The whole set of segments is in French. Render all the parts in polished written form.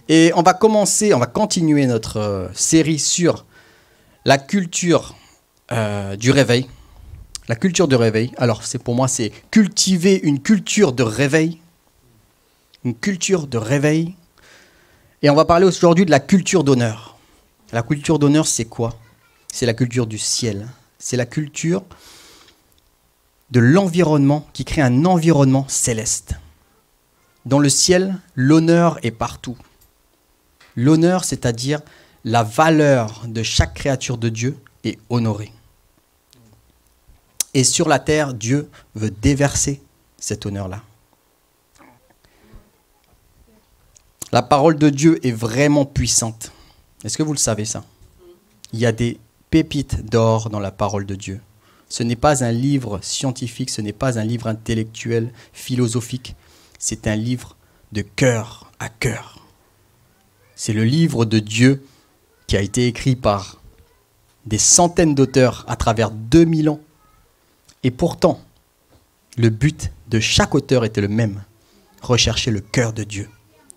Et on va continuer notre série sur la culture du réveil. La culture du réveil. Alors, pour moi, c'est cultiver une culture de réveil. Une culture de réveil. Et on va parler aujourd'hui de la culture d'honneur. La culture d'honneur, c'est quoi? C'est la culture du ciel. C'est la culture de l'environnement qui crée un environnement céleste. Dans le ciel, l'honneur est partout. L'honneur, c'est-à-dire la valeur de chaque créature de Dieu est honorée. Et sur la terre, Dieu veut déverser cet honneur-là. La parole de Dieu est vraiment puissante. Est-ce que vous le savez ça? Il y a des pépites d'or dans la parole de Dieu. Ce n'est pas un livre scientifique, ce n'est pas un livre intellectuel, philosophique. C'est un livre de cœur à cœur. C'est le livre de Dieu qui a été écrit par des centaines d'auteurs à travers 2000 ans. Et pourtant, le but de chaque auteur était le même. Rechercher le cœur de Dieu,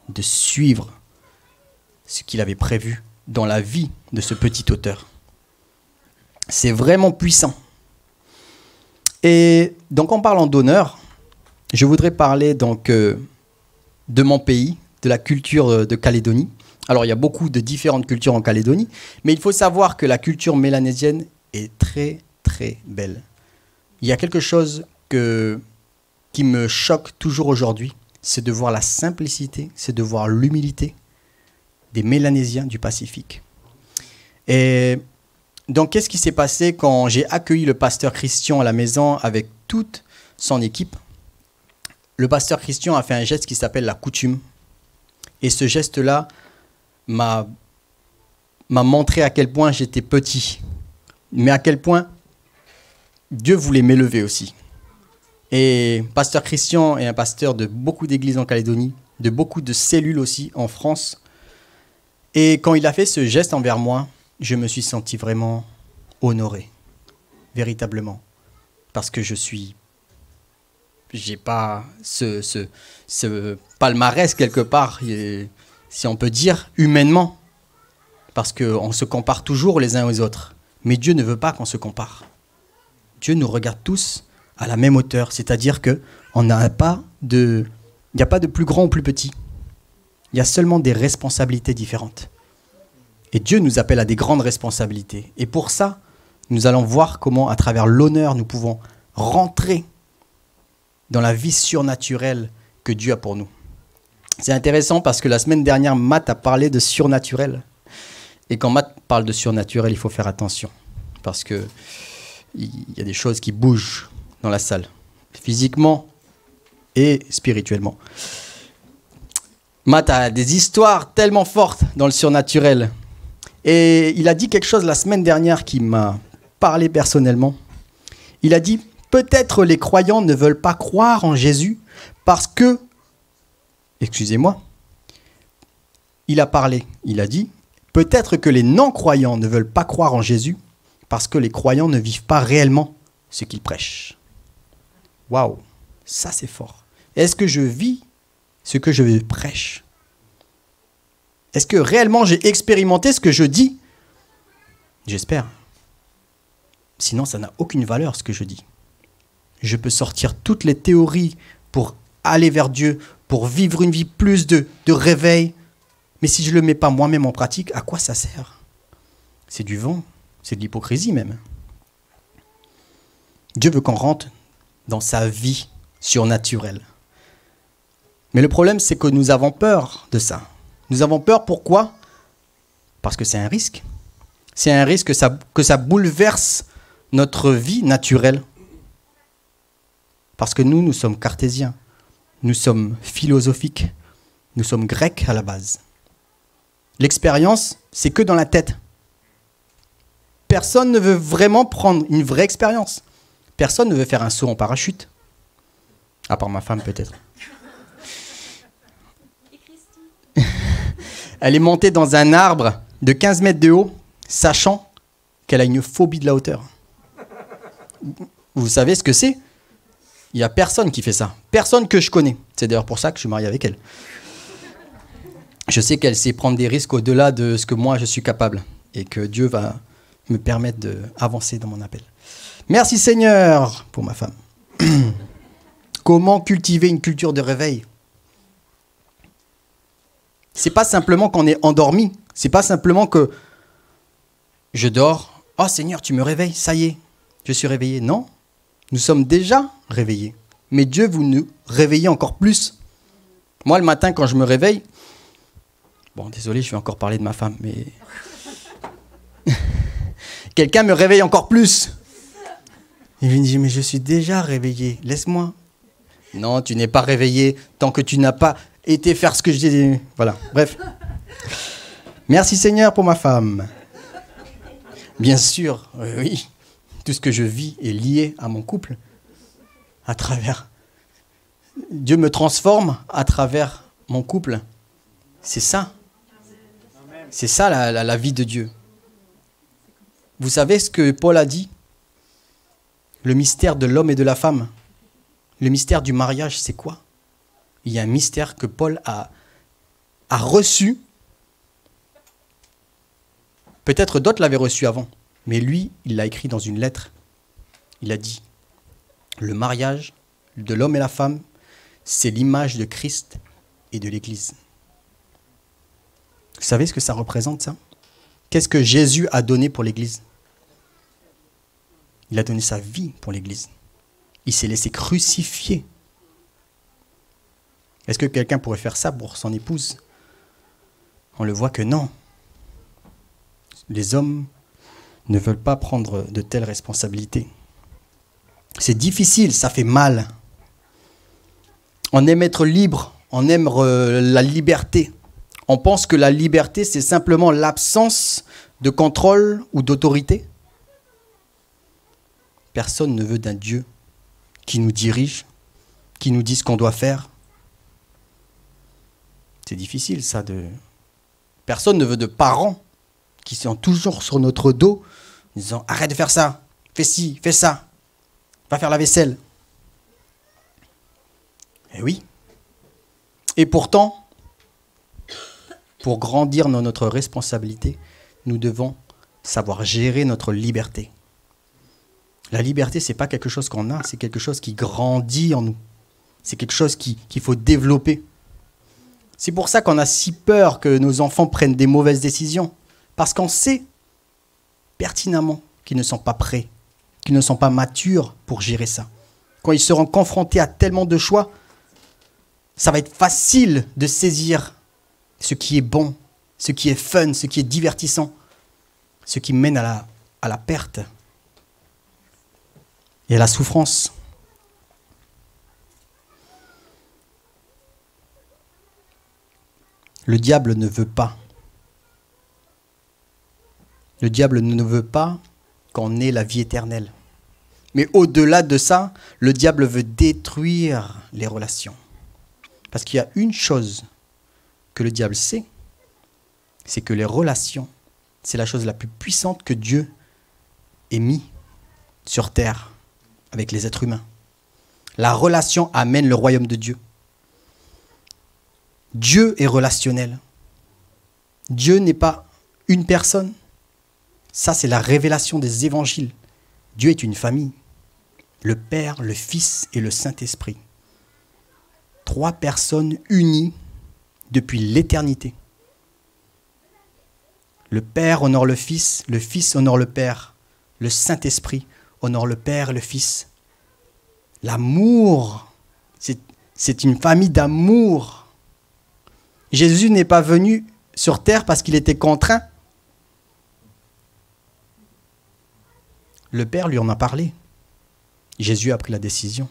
de suivre ce qu'il avait prévu dans la vie de ce petit auteur. C'est vraiment puissant. Et donc en parlant d'honneur, je voudrais parler donc de mon pays, de la culture de Calédonie. Alors il y a beaucoup de différentes cultures en Calédonie, mais il faut savoir que la culture mélanésienne est très très belle. Il y a quelque chose qui me choque toujours aujourd'hui, c'est de voir la simplicité, c'est de voir l'humilité des Mélanésiens du Pacifique. Et donc, qu'est-ce qui s'est passé quand j'ai accueilli le pasteur Christian à la maison avec toute son équipe? Le pasteur Christian a fait un geste qui s'appelle la coutume. Et ce geste-là m'a montré à quel point j'étais petit, mais à quel point Dieu voulait m'élever aussi. Et pasteur Christian est un pasteur de beaucoup d'églises en Calédonie, de beaucoup de cellules aussi en France. Et quand il a fait ce geste envers moi, je me suis senti vraiment honoré, véritablement. Parce que j'ai pas ce palmarès quelque part, si on peut dire, humainement. Parce qu'on se compare toujours les uns aux autres. Mais Dieu ne veut pas qu'on se compare. Dieu nous regarde tous à la même hauteur, c'est-à-dire qu'il n'y a pas de plus grand ou plus petit. Il y a seulement des responsabilités différentes. Et Dieu nous appelle à des grandes responsabilités. Et pour ça, nous allons voir comment, à travers l'honneur, nous pouvons rentrer dans la vie surnaturelle que Dieu a pour nous. C'est intéressant parce que la semaine dernière, Matt a parlé de surnaturel. Et quand Matt parle de surnaturel, il faut faire attention. Parce qu'il y a des choses qui bougent dans la salle, physiquement et spirituellement. Matt a des histoires tellement fortes dans le surnaturel. Et il a dit quelque chose la semaine dernière qui m'a parlé personnellement. Il a dit, peut-être les croyants ne veulent pas croire en Jésus parce que, excusez-moi, il a dit, peut-être que les non-croyants ne veulent pas croire en Jésus parce que les croyants ne vivent pas réellement ce qu'ils prêchent. Waouh, ça c'est fort. Est-ce que je vis ce que je prêche? Est-ce que réellement j'ai expérimenté ce que je dis? J'espère. Sinon, ça n'a aucune valeur ce que je dis. Je peux sortir toutes les théories pour aller vers Dieu, pour vivre une vie plus de réveil. Mais si je ne le mets pas moi-même en pratique, à quoi ça sert? C'est du vent, c'est de l'hypocrisie même. Dieu veut qu'on rentre dans sa vie surnaturelle. Mais le problème, c'est que nous avons peur de ça. Nous avons peur, pourquoi? Parce que c'est un risque. C'est un risque que ça bouleverse notre vie naturelle. Parce que nous sommes cartésiens. Nous sommes philosophiques. Nous sommes grecs à la base. L'expérience, c'est que dans la tête. Personne ne veut vraiment prendre une vraie expérience. Personne ne veut faire un saut en parachute. À part ma femme, peut-être. Elle est montée dans un arbre de 15 mètres de haut, sachant qu'elle a une phobie de la hauteur. Vous savez ce que c'est? Il n'y a personne qui fait ça. Personne que je connais. C'est d'ailleurs pour ça que je suis marié avec elle. je sais qu'elle sait prendre des risques au-delà de ce que moi je suis capable et que Dieu va me permettre d'avancer dans mon appel. Merci Seigneur pour ma femme. Comment cultiver une culture de réveil? C'est pas simplement qu'on est endormi, c'est pas simplement que je dors, oh Seigneur, tu me réveilles, ça y est, je suis réveillé. Non, nous sommes déjà réveillés, mais Dieu vous nous réveillez encore plus. Moi, le matin, quand je me réveille, bon, désolé, je vais encore parler de ma femme, mais quelqu'un me réveille encore plus. Il me dit, mais je suis déjà réveillé, laisse-moi. Non, tu n'es pas réveillé tant que tu n'as pas été faire ce que je dis. Voilà, bref. Merci Seigneur pour ma femme. Bien sûr, oui, tout ce que je vis est lié à mon couple. À travers... Dieu me transforme à travers mon couple. C'est ça. C'est ça la vie de Dieu. Vous savez ce que Paul a dit? Le mystère de l'homme et de la femme. Le mystère du mariage, c'est quoi? Il y a un mystère que Paul a reçu. Peut-être d'autres l'avaient reçu avant, mais lui, il l'a écrit dans une lettre. Il a dit, le mariage de l'homme et la femme, c'est l'image de Christ et de l'Église. Vous savez ce que ça représente, ça? Qu'est-ce que Jésus a donné pour l'Église? Il a donné sa vie pour l'Église. Il s'est laissé crucifier. Est-ce que quelqu'un pourrait faire ça pour son épouse? On le voit que non. Les hommes ne veulent pas prendre de telles responsabilités. C'est difficile, ça fait mal. On aime être libre, on aime la liberté. On pense que la liberté, c'est simplement l'absence de contrôle ou d'autorité. Personne ne veut d'un Dieu qui nous dirige, qui nous dit ce qu'on doit faire. C'est difficile, ça. Personne ne veut de parents qui sont toujours sur notre dos, en disant « Arrête de faire ça, fais ci, fais ça, va faire la vaisselle. » Eh oui. Et pourtant, pour grandir dans notre responsabilité, nous devons savoir gérer notre liberté. La liberté, ce n'est pas quelque chose qu'on a, c'est quelque chose qui grandit en nous. C'est quelque chose qu'il faut développer. C'est pour ça qu'on a si peur que nos enfants prennent des mauvaises décisions. Parce qu'on sait pertinemment qu'ils ne sont pas prêts, qu'ils ne sont pas matures pour gérer ça. Quand ils seront confrontés à tellement de choix, ça va être facile de saisir ce qui est bon, ce qui est fun, ce qui est divertissant, ce qui mène à la perte et à la souffrance. Le diable ne veut pas. Le diable ne veut pas qu'on ait la vie éternelle. Mais au-delà de ça, le diable veut détruire les relations. Parce qu'il y a une chose que le diable sait, c'est que les relations, c'est la chose la plus puissante que Dieu ait mis sur terre avec les êtres humains. La relation amène le royaume de Dieu. Dieu est relationnel. Dieu n'est pas une personne. Ça, c'est la révélation des évangiles. Dieu est une famille. Le Père, le Fils et le Saint-Esprit. 3 personnes unies depuis l'éternité. Le Père honore le Fils honore le Père, le Saint-Esprit honore le Père et le Fils. L'amour, c'est une famille d'amour. Jésus n'est pas venu sur terre parce qu'il était contraint. Le Père lui en a parlé. Jésus a pris la décision.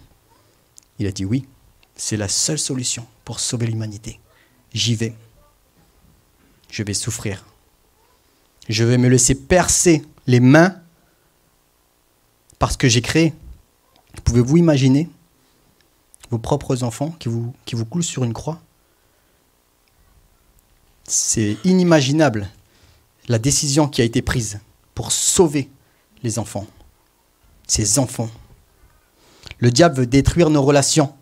Il a dit oui, c'est la seule solution pour sauver l'humanité. J'y vais. Je vais souffrir. Je vais me laisser percer les mains parce que j'ai créé. Pouvez-vous imaginer vos propres enfants qui vous coulent sur une croix? C'est inimaginable la décision qui a été prise pour sauver les enfants. Ces enfants. Le diable veut détruire nos relations.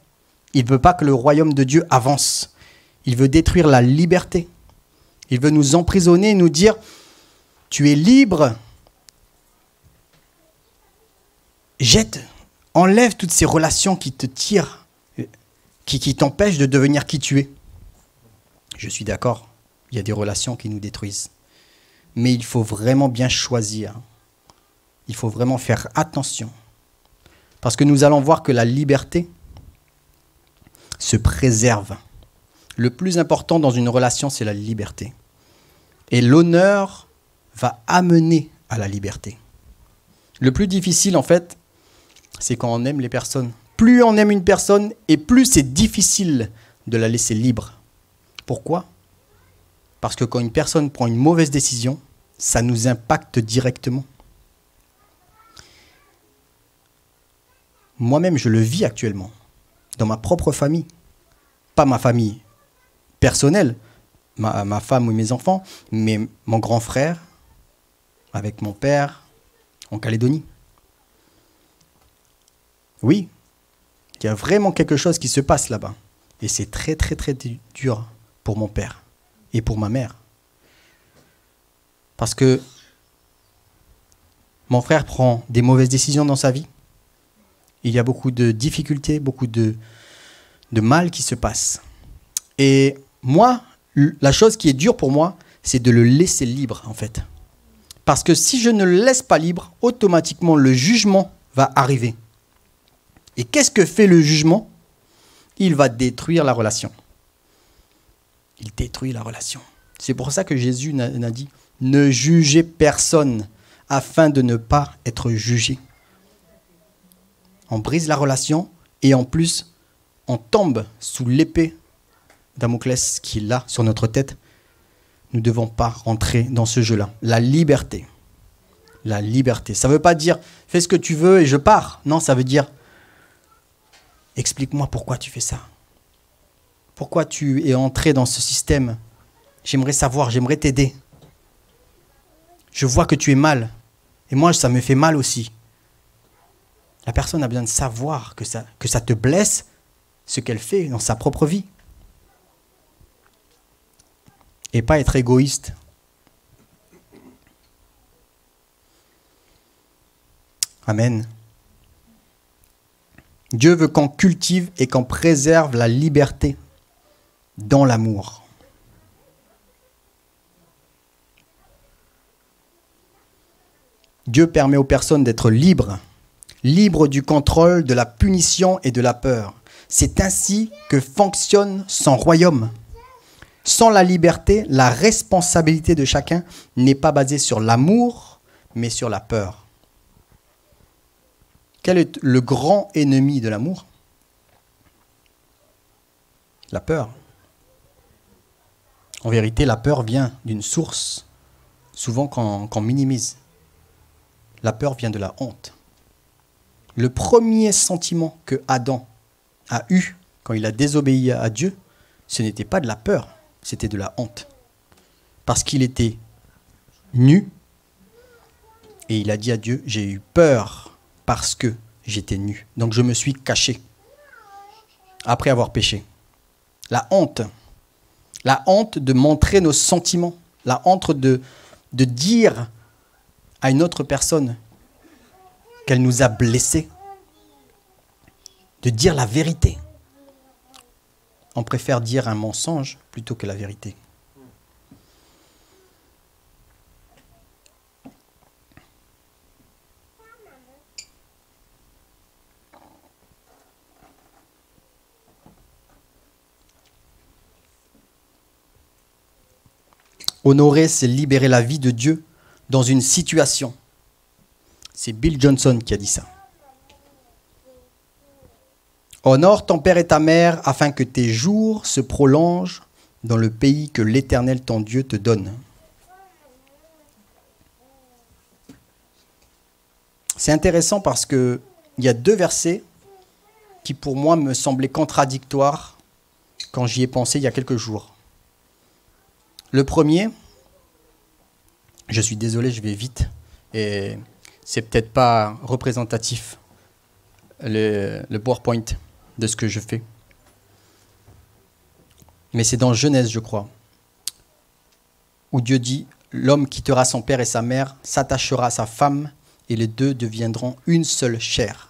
Il ne veut pas que le royaume de Dieu avance. Il veut détruire la liberté. Il veut nous emprisonner et nous dire, tu es libre. Enlève toutes ces relations qui te tirent, qui t'empêchent de devenir qui tu es. Je suis d'accord, il y a des relations qui nous détruisent. Mais il faut vraiment bien choisir. Il faut vraiment faire attention. Parce que nous allons voir que la liberté se préserve. Le plus important dans une relation, c'est la liberté. Et l'honneur va amener à la liberté. Le plus difficile, en fait, c'est quand on aime les personnes. Plus on aime une personne, et plus c'est difficile de la laisser libre. Pourquoi ? Parce que quand une personne prend une mauvaise décision, ça nous impacte directement. Moi-même, je le vis actuellement, dans ma propre famille. Pas ma famille personnelle, ma femme ou mes enfants, mais mon grand frère, avec mon père, en Calédonie. Oui, il y a vraiment quelque chose qui se passe là-bas. Et c'est très, très, très dur pour mon père et pour ma mère. Parce que mon frère prend des mauvaises décisions dans sa vie. Il y a beaucoup de difficultés, beaucoup de mal qui se passe. Et moi, la chose qui est dure pour moi, c'est de le laisser libre, en fait. Parce que si je ne le laisse pas libre, automatiquement, le jugement va arriver. Et qu'est-ce que fait le jugement ? Il va détruire la relation. Il détruit la relation. C'est pour ça que Jésus n'a dit « Ne jugez personne afin de ne pas être jugé ». On brise la relation et en plus, on tombe sous l'épée Damoclès qui est là sur notre tête. Nous ne devons pas rentrer dans ce jeu-là. La liberté. La liberté. Ça ne veut pas dire « fais ce que tu veux et je pars ». Non, ça veut dire « explique-moi pourquoi tu fais ça. Pourquoi tu es entré dans ce système. J'aimerais savoir, j'aimerais t'aider. Je vois que tu es mal. Et moi, ça me fait mal aussi. » La personne a besoin de savoir que ça te blesse, ce qu'elle fait dans sa propre vie. Et pas être égoïste. Amen. Dieu veut qu'on cultive et qu'on préserve la liberté dans l'amour. Dieu permet aux personnes d'être libres. Libre du contrôle, de la punition et de la peur. C'est ainsi que fonctionne son royaume. Sans la liberté, la responsabilité de chacun n'est pas basée sur l'amour, mais sur la peur. Quel est le grand ennemi de l'amour ? La peur. En vérité, la peur vient d'une source, souvent qu'on minimise. La peur vient de la honte. Le premier sentiment que Adam a eu quand il a désobéi à Dieu, ce n'était pas de la peur, c'était de la honte. Parce qu'il était nu et il a dit à Dieu, j'ai eu peur parce que j'étais nu. Donc je me suis caché après avoir péché. La honte de montrer nos sentiments, la honte de dire à une autre personne qu'elle nous a blessés, de dire la vérité. On préfère dire un mensonge plutôt que la vérité. Honorer, c'est libérer la vie de Dieu dans une situation. C'est Bill Johnson qui a dit ça. Honore ton père et ta mère afin que tes jours se prolongent dans le pays que l'Éternel ton Dieu te donne. C'est intéressant parce qu'il y a deux versets qui pour moi me semblaient contradictoires quand j'y ai pensé il y a quelques jours. Le premier, je suis désolé, je vais vite, et c'est peut-être pas représentatif le PowerPoint de ce que je fais. Mais c'est dans Genèse, je crois. où Dieu dit « L'homme quittera son père et sa mère, s'attachera à sa femme, et les deux deviendront une seule chair. »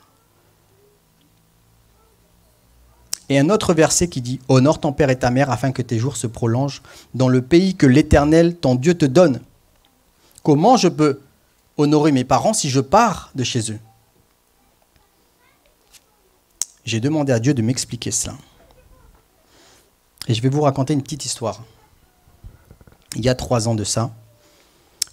Et un autre verset qui dit « Honore ton père et ta mère afin que tes jours se prolongent dans le pays que l'Éternel, ton Dieu, te donne. » Comment je peux honorer mes parents si je pars de chez eux? J'ai demandé à Dieu de m'expliquer cela. Et je vais vous raconter une petite histoire. Il y a 3 ans de ça,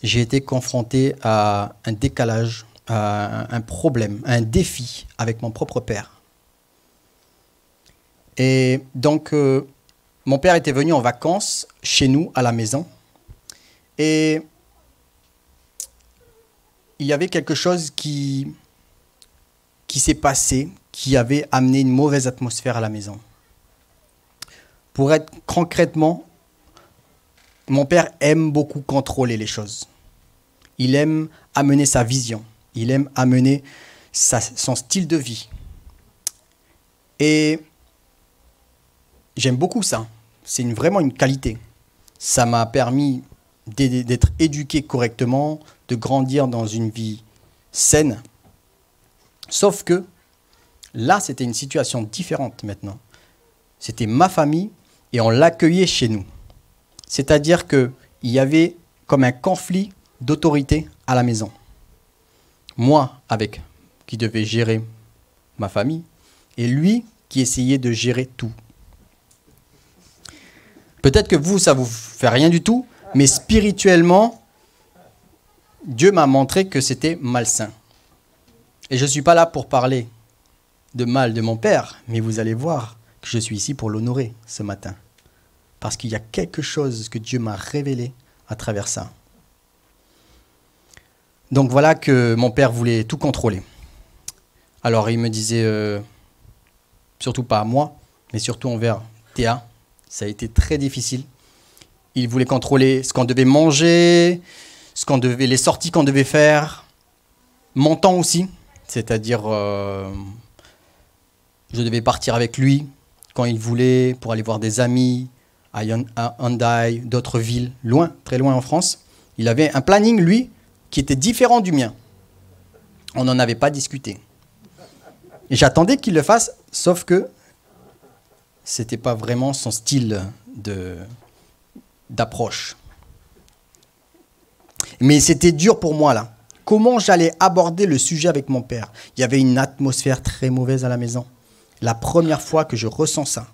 j'ai été confronté à un décalage, à un problème, à un défi avec mon propre père. Et donc, mon père était venu en vacances chez nous à la maison. Et il y avait quelque chose qui s'est passé, qui avait amené une mauvaise atmosphère à la maison. Pour être concrètement, mon père aime beaucoup contrôler les choses. Il aime amener sa vision. Il aime amener son style de vie. Et j'aime beaucoup ça. C'est vraiment une qualité. Ça m'a permis d'être éduqué correctement, de grandir dans une vie saine. Sauf que là, c'était une situation différente maintenant. C'était ma famille et on l'accueillait chez nous. C'est-à-dire qu'il y avait comme un conflit d'autorité à la maison. Moi, qui devais gérer ma famille, et lui qui essayait de gérer tout. Peut-être que vous, ça ne vous fait rien du tout, mais spirituellement, Dieu m'a montré que c'était malsain. Et je ne suis pas là pour parler de mal de mon père, mais vous allez voir que je suis ici pour l'honorer ce matin. Parce qu'il y a quelque chose que Dieu m'a révélé à travers ça. Donc voilà que mon père voulait tout contrôler. Alors il me disait, surtout pas à moi, mais surtout envers Théa, ça a été très difficile. Il voulait contrôler ce qu'on devait manger, les sorties qu'on devait faire, mon temps aussi. C'est-à-dire, je devais partir avec lui quand il voulait pour aller voir des amis à Hyundai, d'autres villes, loin, très loin en France. Il avait un planning, lui, qui était différent du mien. On n'en avait pas discuté. Et j'attendais qu'il le fasse, sauf que ce n'était pas vraiment son style d'approche. Mais c'était dur pour moi, là. Comment j'allais aborder le sujet avec mon père? Il y avait une atmosphère très mauvaise à la maison. La première fois que je ressens ça,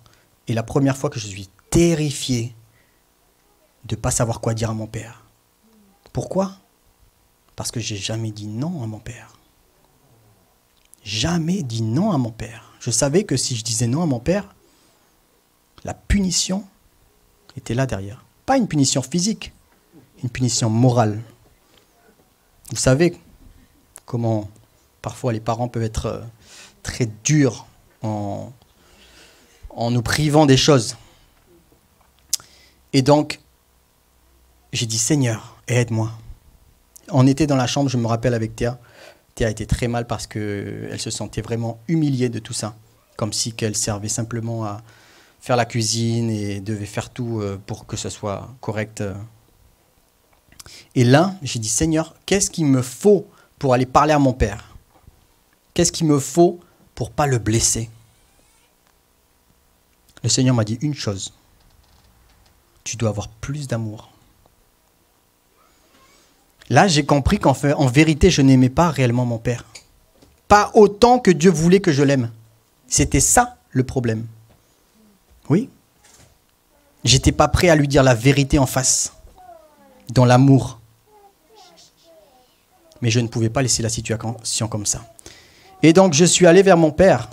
et la première fois que je suis terrifié de ne pas savoir quoi dire à mon père. Pourquoi? Parce que j'ai jamais dit non à mon père. Jamais dit non à mon père. Je savais que si je disais non à mon père, la punition était là derrière. Pas une punition physique, une punition morale. Vous savez comment parfois les parents peuvent être très durs en nous privant des choses. Et donc, j'ai dit, Seigneur, aide-moi. On était dans la chambre, je me rappelle, avec Théa. Théa était très mal parce qu'elle se sentait vraiment humiliée de tout ça. Comme si qu'elle servait simplement à faire la cuisine et devait faire tout pour que ce soit correct. Et là, j'ai dit, Seigneur, qu'est-ce qu'il me faut pour aller parler à mon père? Qu'est-ce qu'il me faut pour ne pas le blesser? Le Seigneur m'a dit une chose. Tu dois avoir plus d'amour. Là, j'ai compris qu'en vérité, je n'aimais pas réellement mon père. Pas autant que Dieu voulait que je l'aime. C'était ça le problème. Oui. J'étais pas prêt à lui dire la vérité en face, dans l'amour. Mais je ne pouvais pas laisser la situation comme ça. Et donc, je suis allé vers mon père.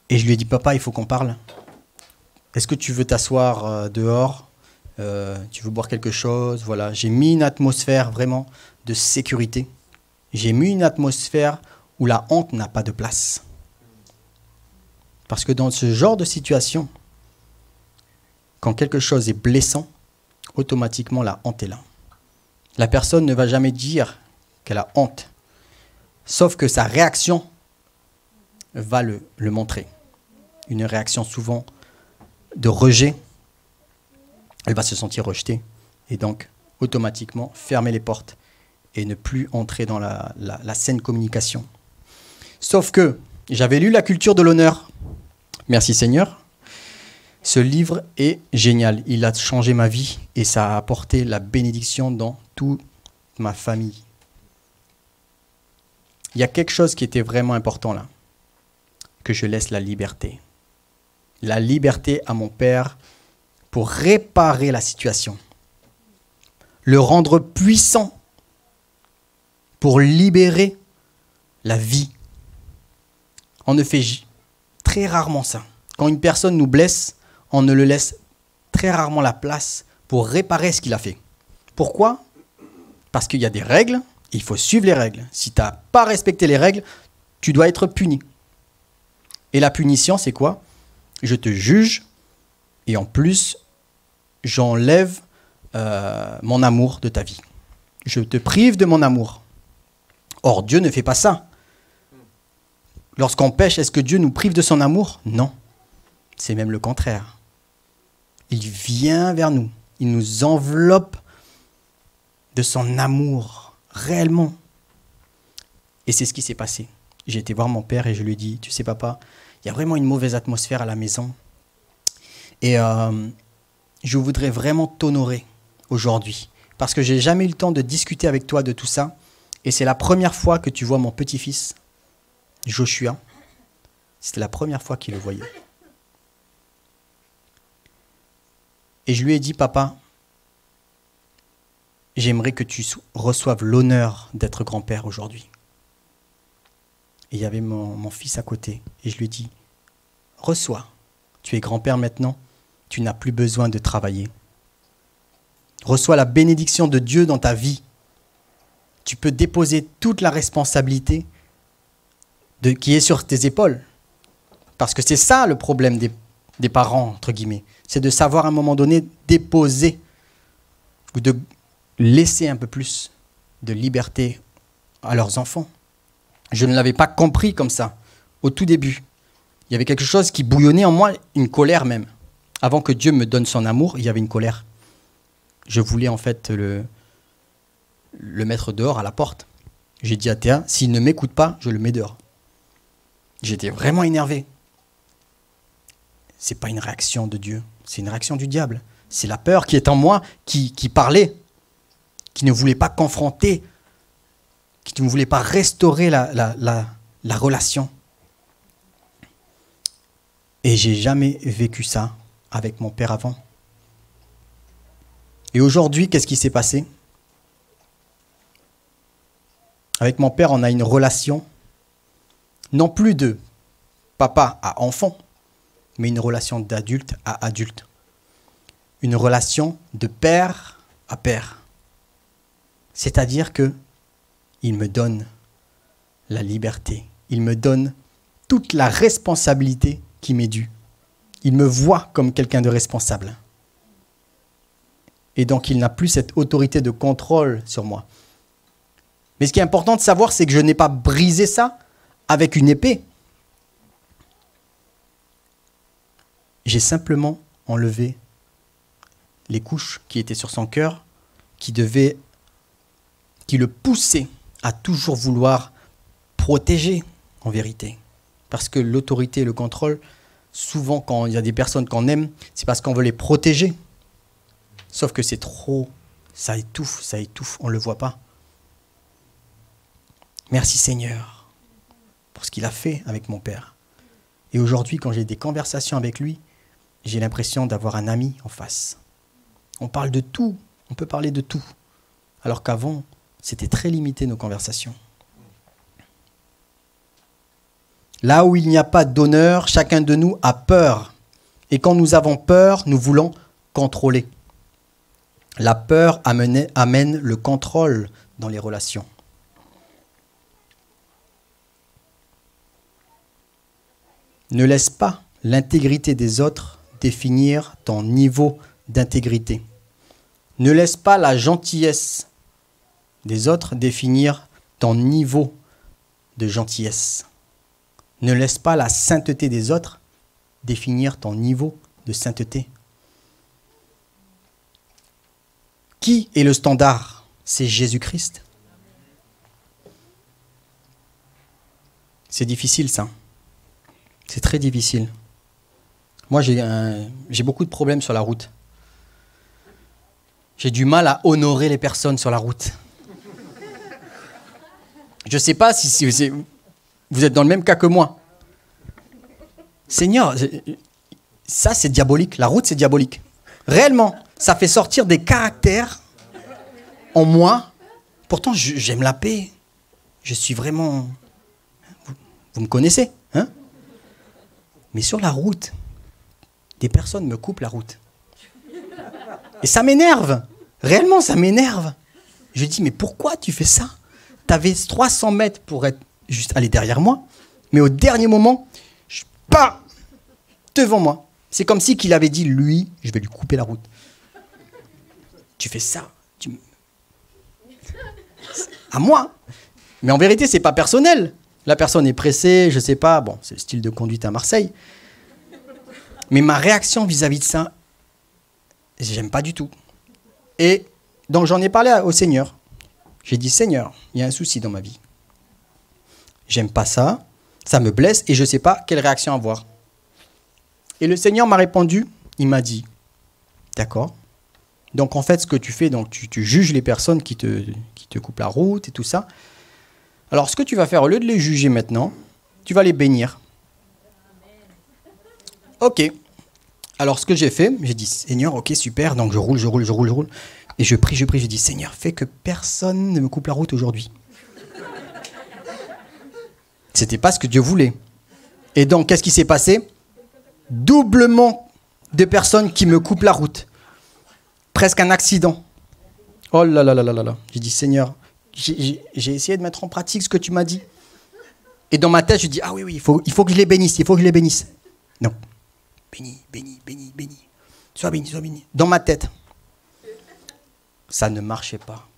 Et je lui ai dit, papa, il faut qu'on parle. Est-ce que tu veux t'asseoir dehors? Tu veux boire quelque chose? Voilà. J'ai mis une atmosphère vraiment de sécurité. J'ai mis une atmosphère où la honte n'a pas de place. Parce que dans ce genre de situation, quand quelque chose est blessant, automatiquement la honte est là. La personne ne va jamais dire qu'elle a honte, sauf que sa réaction va le montrer. Une réaction souvent de rejet, elle va se sentir rejetée. Et donc, automatiquement, fermer les portes et ne plus entrer dans la saine communication. Sauf que j'avais lu La culture de l'honneur. Merci Seigneur. Ce livre est génial. Il a changé ma vie et ça a apporté la bénédiction dans toute ma famille. Il y a quelque chose qui était vraiment important là. Que je laisse la liberté. La liberté à mon père pour réparer la situation. Le rendre puissant pour libérer la vie. On ne fait très rarement ça. Quand une personne nous blesse, on ne le laisse très rarement la place pour réparer ce qu'il a fait. Pourquoi ? Parce qu'il y a des règles, et il faut suivre les règles. Si tu n'as pas respecté les règles, tu dois être puni. Et la punition, c'est quoi ? Je te juge, et en plus, j'enlève mon amour de ta vie. Je te prive de mon amour. Or, Dieu ne fait pas ça. Lorsqu'on pêche, est-ce que Dieu nous prive de son amour ? Non. C'est même le contraire. Il vient vers nous. Il nous enveloppe de son amour, réellement. Et c'est ce qui s'est passé. J'ai été voir mon père et je lui ai dit, tu sais papa, il y a vraiment une mauvaise atmosphère à la maison. Et je voudrais vraiment t'honorer aujourd'hui. Parce que je n'ai jamais eu le temps de discuter avec toi de tout ça. Et c'est la première fois que tu vois mon petit-fils, Joshua. C'était la première fois qu'il le voyait. Et je lui ai dit, papa, j'aimerais que tu reçoives l'honneur d'être grand-père aujourd'hui. Et il y avait mon fils à côté. Et je lui ai dit, reçois. Tu es grand-père maintenant. Tu n'as plus besoin de travailler. Reçois la bénédiction de Dieu dans ta vie. Tu peux déposer toute la responsabilité qui est sur tes épaules. Parce que c'est ça le problème des parents, entre guillemets. C'est de savoir à un moment donné déposer ou de laisser un peu plus de liberté à leurs enfants. Je ne l'avais pas compris comme ça au tout début. Il y avait quelque chose qui bouillonnait en moi, une colère même. Avant que Dieu me donne son amour, il y avait une colère. Je voulais en fait le mettre dehors à la porte. J'ai dit à Théa, s'il ne m'écoute pas, je le mets dehors. J'étais vraiment énervé. Ce n'est pas une réaction de Dieu, c'est une réaction du diable. C'est la peur qui est en moi qui parlait, qui ne voulait pas confronter, qui ne voulait pas restaurer la relation. Et j'ai jamais vécu ça avec mon père avant. Et aujourd'hui, qu'est-ce qui s'est passé ? Avec mon père, on a une relation, non plus de papa à enfant, mais une relation d'adulte à adulte. Une relation de père à père. C'est-à-dire que il me donne la liberté. Il me donne toute la responsabilité qui m'est due. Il me voit comme quelqu'un de responsable. Et donc, il n'a plus cette autorité de contrôle sur moi. Mais ce qui est important de savoir, c'est que je n'ai pas brisé ça avec une épée. J'ai simplement enlevé les couches qui étaient sur son cœur, qui le poussaient à toujours vouloir protéger, en vérité. Parce que l'autorité et le contrôle, souvent quand il y a des personnes qu'on aime, c'est parce qu'on veut les protéger. Sauf que c'est trop, ça étouffe, on ne le voit pas. Merci Seigneur pour ce qu'il a fait avec mon père. Et aujourd'hui, quand j'ai des conversations avec lui, j'ai l'impression d'avoir un ami en face. On parle de tout, on peut parler de tout. Alors qu'avant, c'était très limité nos conversations. Là où il n'y a pas d'honneur, chacun de nous a peur. Et quand nous avons peur, nous voulons contrôler. La peur amène le contrôle dans les relations. Ne laisse pas l'intégrité des autres définir ton niveau d'intégrité. Ne laisse pas la gentillesse des autres définir ton niveau de gentillesse. Ne laisse pas la sainteté des autres définir ton niveau de sainteté. Qui est le standard? C'est Jésus-Christ. C'est difficile, ça. C'est très difficile. Moi, j'ai beaucoup de problèmes sur la route. J'ai du mal à honorer les personnes sur la route. Je ne sais pas si vous êtes dans le même cas que moi. Seigneur, ça c'est diabolique. La route c'est diabolique. Réellement, ça fait sortir des caractères en moi. Pourtant, j'aime la paix. Je suis vraiment... Vous me connaissez, hein? Mais sur la route, des personnes me coupent la route. Et ça m'énerve. Réellement, ça m'énerve. Je dis, mais pourquoi tu fais ça? Tu avais 300 mètres pour être juste aller derrière moi, mais au dernier moment, je pars devant moi. C'est comme si qu'il avait dit, lui, je vais lui couper la route. Tu fais ça. À moi. Mais en vérité, c'est pas personnel. La personne est pressée, je sais pas. Bon, c'est le style de conduite à Marseille. Mais ma réaction vis-à-vis de ça, j'aime pas du tout. Et donc j'en ai parlé au Seigneur. J'ai dit, Seigneur, il y a un souci dans ma vie. J'aime pas ça, ça me blesse et je sais pas quelle réaction avoir. Et le Seigneur m'a répondu, il m'a dit, d'accord. Donc en fait, ce que tu fais, donc tu juges les personnes qui te coupent la route et tout ça. Alors ce que tu vas faire, au lieu de les juger maintenant, tu vas les bénir. Ok. Alors ce que j'ai fait, j'ai dit, Seigneur, ok, super, donc je roule. Et je prie, je dis, Seigneur, fais que personne ne me coupe la route aujourd'hui. C'était pas ce que Dieu voulait. Et donc, qu'est-ce qui s'est passé? Doublement de personnes qui me coupent la route. Presque un accident. Oh là là là là là là. J'ai dit, Seigneur, j'ai essayé de mettre en pratique ce que tu m'as dit. Et dans ma tête, je dis, ah oui, il faut que je les bénisse, Non. Bénis. Sois béni. Dans ma tête. Ça ne marchait pas.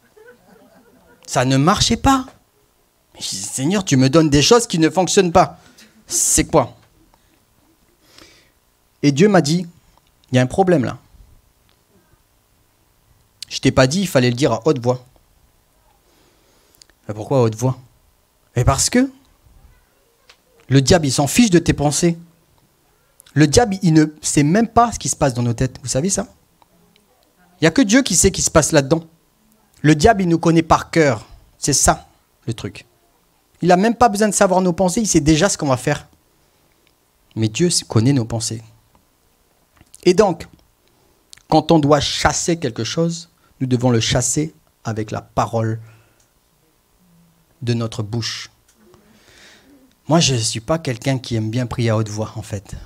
Je dis, Seigneur, tu me donnes des choses qui ne fonctionnent pas. C'est quoi? Et Dieu m'a dit, il y a un problème là. Je t'ai pas dit, il fallait le dire à haute voix. Mais pourquoi à haute voix? Mais parce que le diable, il s'en fiche de tes pensées. Le diable, il ne sait même pas ce qui se passe dans nos têtes. Vous savez ça? Il n'y a que Dieu qui sait ce qui se passe là-dedans. Le diable, il nous connaît par cœur. C'est ça, le truc. Il n'a même pas besoin de savoir nos pensées, il sait déjà ce qu'on va faire. Mais Dieu connaît nos pensées. Et donc, quand on doit chasser quelque chose, nous devons le chasser avec la parole de notre bouche. Moi, je ne suis pas quelqu'un qui aime bien prier à haute voix, en fait.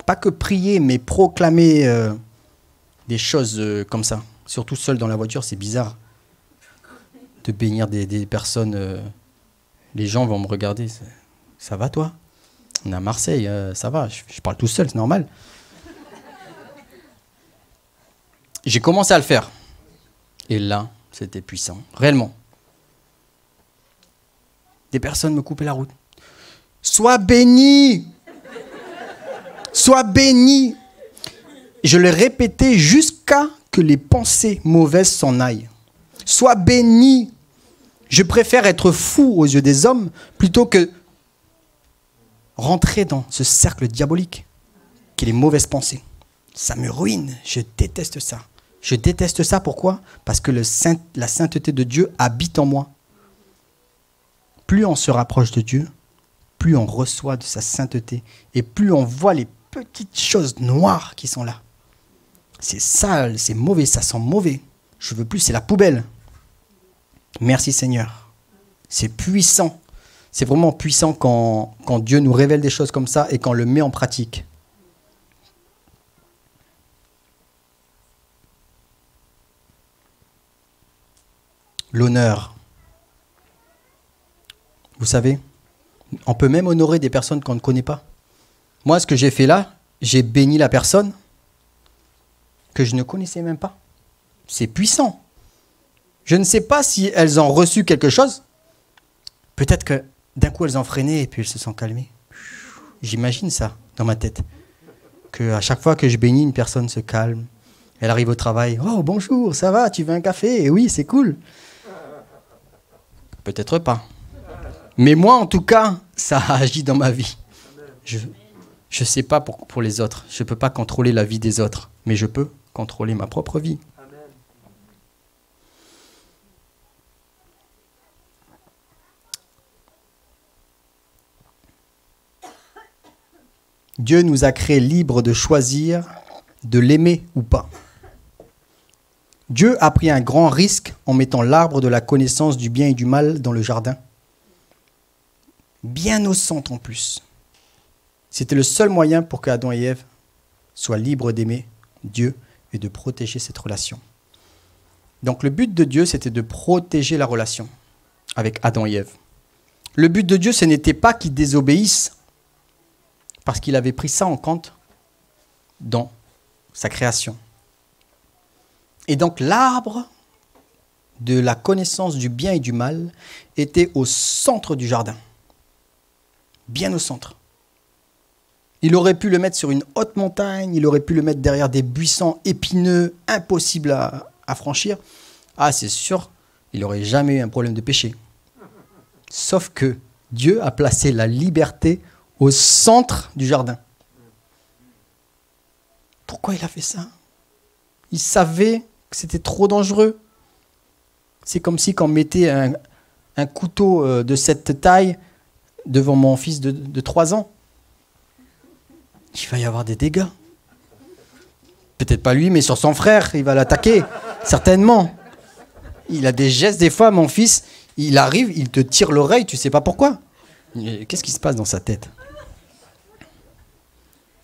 Pas que prier, mais proclamer des choses comme ça. Surtout seul dans la voiture, c'est bizarre de bénir des personnes. Les gens vont me regarder. Ça va, toi? On est à Marseille, ça va. Je parle tout seul, c'est normal. J'ai commencé à le faire. Et là, c'était puissant. Réellement. Des personnes me coupaient la route. Sois béni! Sois béni! Je le répétais jusqu'à que les pensées mauvaises s'en aillent. Sois béni! Je préfère être fou aux yeux des hommes plutôt que rentrer dans ce cercle diabolique qui est les mauvaises pensées. Ça me ruine. Je déteste ça. Je déteste ça, pourquoi? Parce que la sainteté de Dieu habite en moi. Plus on se rapproche de Dieu, plus on reçoit de sa sainteté et plus on voit les petites choses noires qui sont là. C'est sale, c'est mauvais, ça sent mauvais. Je veux plus, c'est la poubelle. Merci Seigneur. C'est puissant. C'est vraiment puissant quand Dieu nous révèle des choses comme ça et qu'on le met en pratique. L'honneur. Vous savez, on peut même honorer des personnes qu'on ne connaît pas. Moi, ce que j'ai fait là, j'ai béni la personne que je ne connaissais même pas. C'est puissant. Je ne sais pas si elles ont reçu quelque chose. Peut-être que d'un coup, elles ont freiné et puis elles se sont calmées. J'imagine ça dans ma tête. Qu'à chaque fois que je bénis, une personne se calme. Elle arrive au travail. Oh, bonjour, ça va, tu veux un café? Oui, c'est cool. Peut-être pas. Mais moi, en tout cas, ça a agi dans ma vie. Je ne sais pas pour les autres. Je ne peux pas contrôler la vie des autres. Mais je peux contrôler ma propre vie. Dieu nous a créés libres de choisir de l'aimer ou pas. Dieu a pris un grand risque en mettant l'arbre de la connaissance du bien et du mal dans le jardin. Bien au centre en plus. C'était le seul moyen pour qu'Adam et Ève soient libres d'aimer Dieu et de protéger cette relation. Donc le but de Dieu, c'était de protéger la relation avec Adam et Ève. Le but de Dieu, ce n'était pas qu'ils désobéissent, parce qu'il avait pris ça en compte dans sa création. Et donc l'arbre de la connaissance du bien et du mal était au centre du jardin. Bien au centre. Il aurait pu le mettre sur une haute montagne, il aurait pu le mettre derrière des buissons épineux, impossibles à franchir. Ah, c'est sûr, il n'aurait jamais eu un problème de péché. Sauf que Dieu a placé la liberté au centre du jardin. Pourquoi il a fait ça? Il savait que c'était trop dangereux. C'est comme si quand on mettait un couteau de cette taille devant mon fils de 3 ans. Il va y avoir des dégâts. Peut-être pas lui, mais sur son frère, il va l'attaquer, certainement. Il a des gestes, des fois, mon fils, il arrive, il te tire l'oreille, tu sais pas pourquoi. Qu'est-ce qui se passe dans sa tête?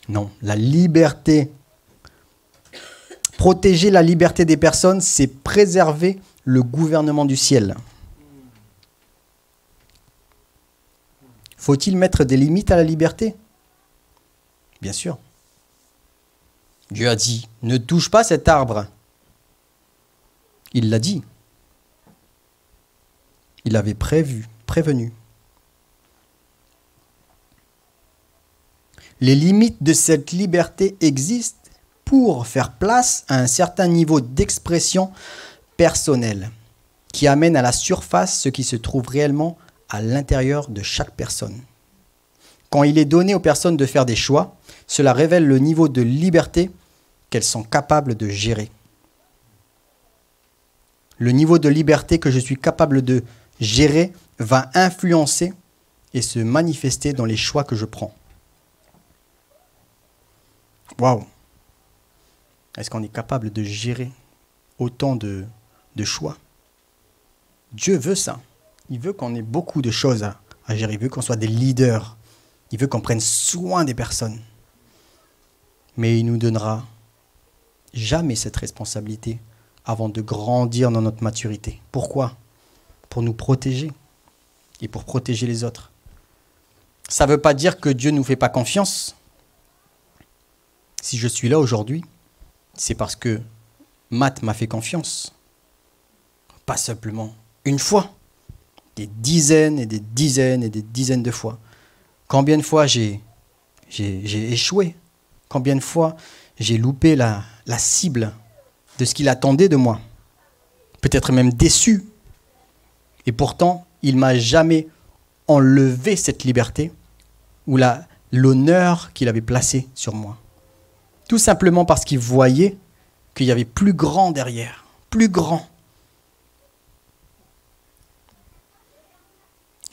Non, la liberté. Protéger la liberté des personnes, c'est préserver le gouvernement du ciel. Faut-il mettre des limites à la liberté? Bien sûr. Dieu a dit, ne touche pas cet arbre. Il l'a dit. Il avait prévenu. Les limites de cette liberté existent pour faire place à un certain niveau d'expression personnelle qui amène à la surface ce qui se trouve réellement à l'intérieur de chaque personne. Quand il est donné aux personnes de faire des choix, cela révèle le niveau de liberté qu'elles sont capables de gérer. Le niveau de liberté que je suis capable de gérer va influencer et se manifester dans les choix que je prends. Waouh! Est-ce qu'on est capable de gérer autant de choix? Dieu veut ça. Il veut qu'on ait beaucoup de choses à gérer. Il veut qu'on soit des leaders. Il veut qu'on prenne soin des personnes. Mais il ne nous donnera jamais cette responsabilité avant de grandir dans notre maturité. Pourquoi? Pour nous protéger et pour protéger les autres. Ça ne veut pas dire que Dieu ne nous fait pas confiance. Si je suis là aujourd'hui, c'est parce que Matt m'a fait confiance. Pas simplement une fois, des dizaines et des dizaines et des dizaines de fois. Combien de fois j'ai échoué? Combien de fois j'ai loupé la cible de ce qu'il attendait de moi? Peut-être même déçu. Et pourtant, il ne m'a jamais enlevé cette liberté ou l'honneur qu'il avait placé sur moi. Tout simplement parce qu'il voyait qu'il y avait plus grand derrière, plus grand.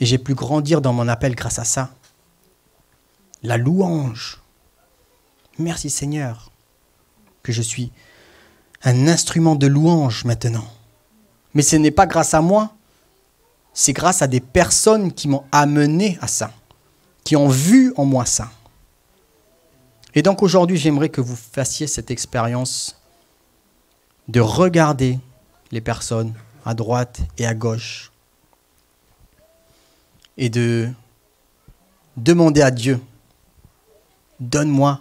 Et j'ai pu grandir dans mon appel grâce à ça. La louange. Merci Seigneur, que je suis un instrument de louange maintenant. Mais ce n'est pas grâce à moi, c'est grâce à des personnes qui m'ont amené à ça, qui ont vu en moi ça. Et donc aujourd'hui, j'aimerais que vous fassiez cette expérience de regarder les personnes à droite et à gauche et de demander à Dieu, donne-moi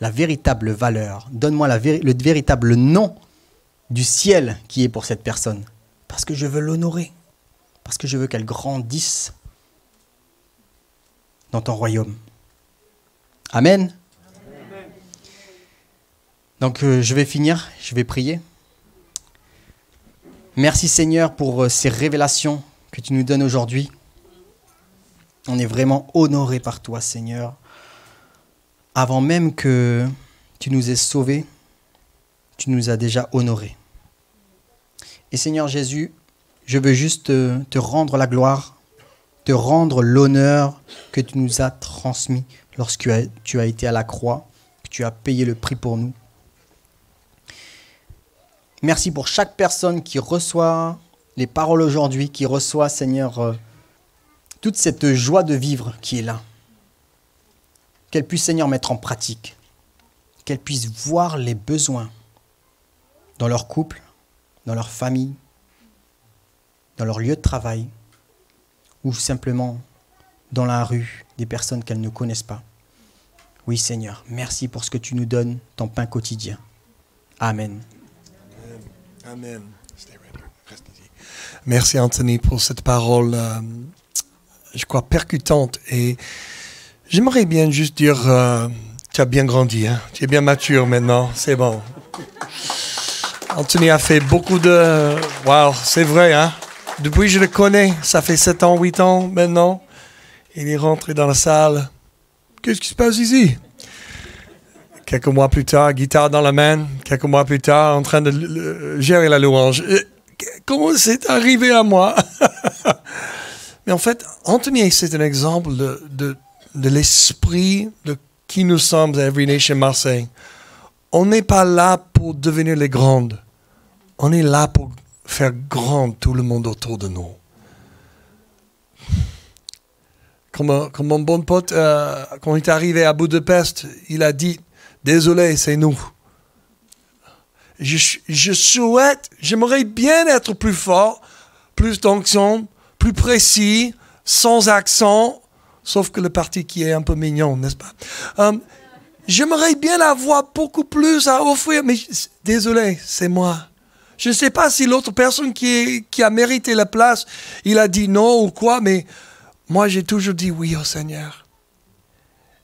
la véritable valeur, donne-moi le véritable nom du ciel qui est pour cette personne, parce que je veux l'honorer, parce que je veux qu'elle grandisse dans ton royaume. Amen. Donc je vais finir, je vais prier. Merci Seigneur pour ces révélations que tu nous donnes aujourd'hui. On est vraiment honoré par toi Seigneur. Avant même que tu nous aies sauvés, tu nous as déjà honorés. Et Seigneur Jésus, je veux juste te rendre la gloire, te rendre l'honneur que tu nous as transmis lorsque tu as été à la croix, que tu as payé le prix pour nous. Merci pour chaque personne qui reçoit les paroles aujourd'hui, qui reçoit, Seigneur, toute cette joie de vivre qui est là. Qu'elle puisse, Seigneur, mettre en pratique. Qu'elle puisse voir les besoins dans leur couple, dans leur famille, dans leur lieu de travail, ou simplement dans la rue, des personnes qu'elles ne connaissent pas. Oui, Seigneur, merci pour ce que tu nous donnes, ton pain quotidien. Amen. Amen. Merci Anthony pour cette parole, je crois, percutante. Et j'aimerais bien juste dire, tu as bien grandi, hein? Tu es bien mature maintenant, c'est bon. Anthony a fait beaucoup de... Wow, c'est vrai, hein? Depuis que je le connais, ça fait 7 ans, 8 ans maintenant. Il est rentré dans la salle. Qu'est-ce qui se passe ici? Quelques mois plus tard, guitare dans la main. Quelques mois plus tard, en train de gérer la louange. Comment c'est arrivé à moi? Mais en fait, Anthony, c'est un exemple de l'esprit de qui nous sommes à Every Nation Marseille. On n'est pas là pour devenir les grandes. On est là pour faire grand tout le monde autour de nous. Comme mon bon pote, quand il est arrivé à Budapest, il a dit « Désolé, c'est nous ». Je souhaite, j'aimerais bien être plus fort, plus d'onction, plus précis, sans accent, sauf que le parti qui est un peu mignon, n'est-ce pas? J'aimerais bien avoir beaucoup plus à offrir, mais désolé, c'est moi. Je ne sais pas si l'autre personne qui a mérité la place, il a dit non ou quoi, mais moi j'ai toujours dit oui au Seigneur.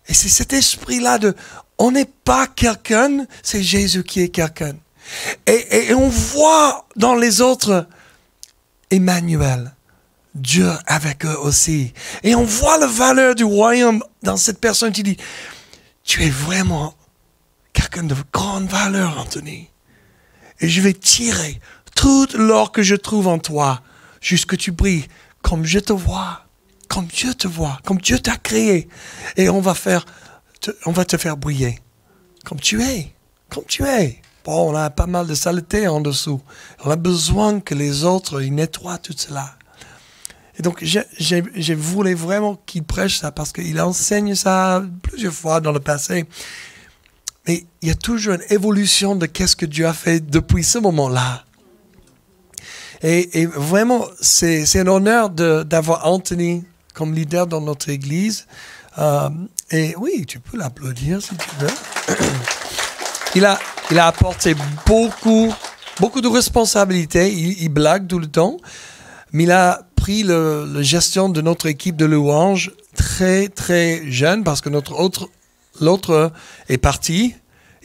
Et c'est cet esprit-là de, on n'est pas quelqu'un, c'est Jésus qui est quelqu'un. Et on voit dans les autres Emmanuel, Dieu avec eux aussi. Et on voit la valeur du royaume dans cette personne qui dit, tu es vraiment quelqu'un de grande valeur, Anthony. Et je vais tirer toute l'or que je trouve en toi, jusqu'à ce que tu brilles comme je te vois, comme Dieu te voit, comme Dieu t'a créé. Et on va te faire briller, comme tu es, comme tu es. Bon, on a pas mal de saleté en dessous. On a besoin que les autres ils nettoient tout cela. Et donc, je voulais vraiment qu'il prêche ça parce qu'il enseigne ça plusieurs fois dans le passé. Mais il y a toujours une évolution de qu'est-ce que Dieu a fait depuis ce moment-là. Et vraiment, c'est un honneur d'avoir Anthony comme leader dans notre église. Et oui, tu peux l'applaudir si tu veux. Il a apporté beaucoup de responsabilités. Il blague tout le temps. Mais il a pris la gestion de notre équipe de louange très, très jeune parce que l'autre est parti.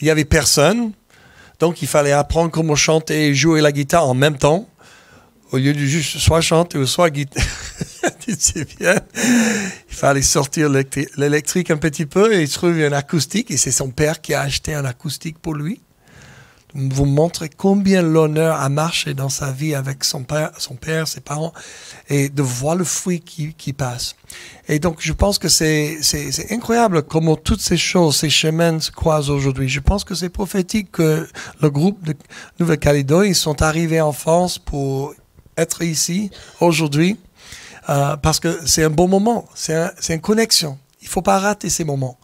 Il n'y avait personne. Donc, il fallait apprendre comment chanter et jouer la guitare en même temps. Au lieu de juste soit chanter ou soit guitare. Tu sais bien. Il fallait sortir l'électrique un petit peu et il trouve un acoustique. Et c'est son père qui a acheté un acoustique pour lui. Vous montrer combien l'honneur a marché dans sa vie avec son père, ses parents, et de voir le fruit qui passe. Et donc, je pense que c'est incroyable comment toutes ces choses, ces chemins se croisent aujourd'hui. Je pense que c'est prophétique que le groupe de Nouvelle-Calédonie, ils sont arrivés en France pour être ici aujourd'hui, parce que c'est un bon moment, c'est une connexion. Il ne faut pas rater ces moments.